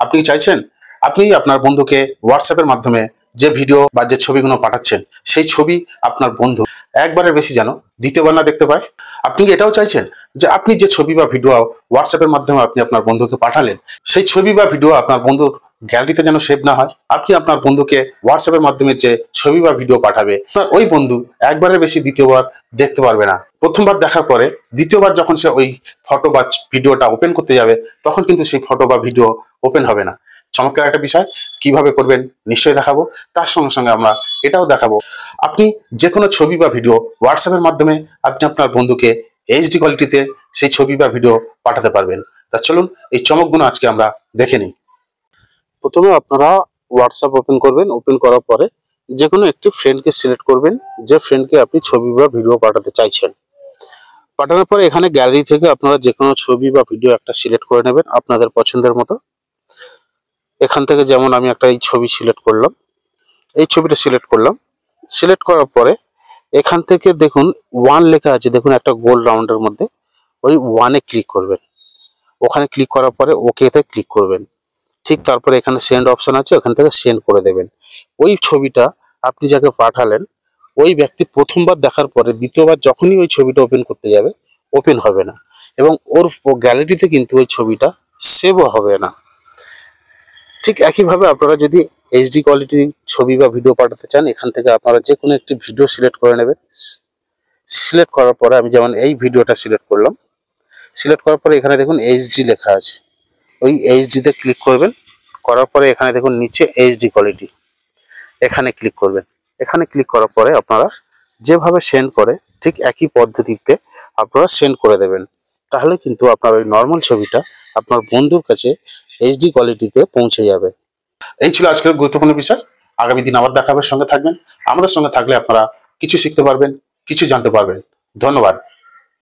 আপনি কি চাইছেন আপনি আপনার বন্ধুকে হোয়াটসঅ্যাপের মাধ্যমে যে ভিডিও বা যে ছবিগুলো পাঠাচ্ছেন সেই ছবি আপনার বন্ধু একবারের বেশি যেন দ্বিতীয়বার না দেখতে পায়? আপনি কি এটাও চাইছেন যে আপনি যে ছবি বা ভিডিও হোয়াটসঅ্যাপের মাধ্যমে আপনি আপনার বন্ধুকে পাঠালেন সেই ছবি বা ভিডিও আপনার বন্ধুর গ্যালারিতে যেন সেভ না হয়? আপনি আপনার বন্ধুকে হোয়াটসঅ্যাপের মাধ্যমে যে ছবি বা ভিডিও পাঠাবে আপনার ওই বন্ধু একবারের বেশি দ্বিতীয়বার দেখতে পারবে না। প্রথমবার দেখার পরে দ্বিতীয়বার যখন সে ওই ফটো বা ভিডিওটা ওপেন করতে যাবে তখন কিন্তু সেই ফটো বা ভিডিও ওপেন হবে না। চমৎকার একটা বিষয়, কিভাবে করবেন নিশ্চয়ই দেখাবো। তার সঙ্গে সঙ্গে আমরা এটাও দেখাবো আপনি যে কোনো ছবি বা ভিডিও হোয়াটসঅ্যাপের মাধ্যমে আপনি আপনার বন্ধুকে এইচডি কোয়ালিটিতে সেই ছবি বা ভিডিও পাঠাতে পারবেন। তা চলুন এই চমকগুলো আজকে আমরা দেখে নিই। প্রথমে আপনারা হোয়াটসঅ্যাপ ওপেন করবেন। ওপেন করার পরে যে কোনো একটি ফ্রেন্ডকে সিলেক্ট করবেন, যে ফ্রেন্ডকে আপনি ছবি বা ভিডিও পাঠাতে চাইছেন। পাঠানোর পরে এখানে গ্যালারি থেকে আপনারা যে কোনো ছবি বা ভিডিও একটা সিলেক্ট করে নেবেন আপনাদের পছন্দের মতো। এখান থেকে যেমন আমি একটা এই ছবি সিলেক্ট করলাম, এই ছবিটা সিলেক্ট করলাম। সিলেক্ট করার পরে এখান থেকে দেখুন ওয়ান লেখা আছে, দেখুন একটা গোল রাউন্ডের মধ্যে, ওই ওয়ানে ক্লিক করবেন। ওখানে ক্লিক করার পরে ওকেতে ক্লিক করবেন। ঠিক তারপরে এখানে সেন্ড অপশন আছে, ওখান থেকে সেন্ড করে দেবেন। ওই ছবিটা আপনি যাকে পাঠালেন ওই ব্যক্তি প্রথমবার দেখার পরে দ্বিতীয়বার যখনই ওই ছবিটা ওপেন করতে যাবে ওপেন হবে না, এবং ওর গ্যালারিতে কিন্তু ওই ছবিটা সেভও হবে না। ঠিক একইভাবে আপনারা যদি এইচডি কোয়ালিটির ছবি বা ভিডিও পাঠাতে চান এখান থেকে আপনারা যে কোনো একটি ভিডিও সিলেক্ট করে নেবেন। সিলেক্ট করার পরে আমি যেমন এই ভিডিওটা সিলেক্ট করলাম। সিলেক্ট করার পরে এখানে দেখুন এইচডি লেখা আছে, ওই এইচডিতে ক্লিক করবেন। করার পরে এখানে দেখুন নিচে এইচডি কোয়ালিটি, এখানে ক্লিক করবেন। এখানে ক্লিক করার পরে আপনারা যেভাবে সেন্ড করে ঠিক একই পদ্ধতিতে আপনারা সেন্ড করে দেবেন। তাহলে কিন্তু আপনার ওই নর্মাল ছবিটা আপনার বন্ধুর কাছে এইচডি কোয়ালিটিতে পৌঁছে যাবে। এই ছিল আজকের গুরুত্বপূর্ণ বিষয়। আগামী দিন আবার দেখা হবে, সঙ্গে থাকবেন। আমাদের সঙ্গে থাকলে আপনারা কিছু শিখতে পারবেন, কিছু জানতে পারবেন। ধন্যবাদ।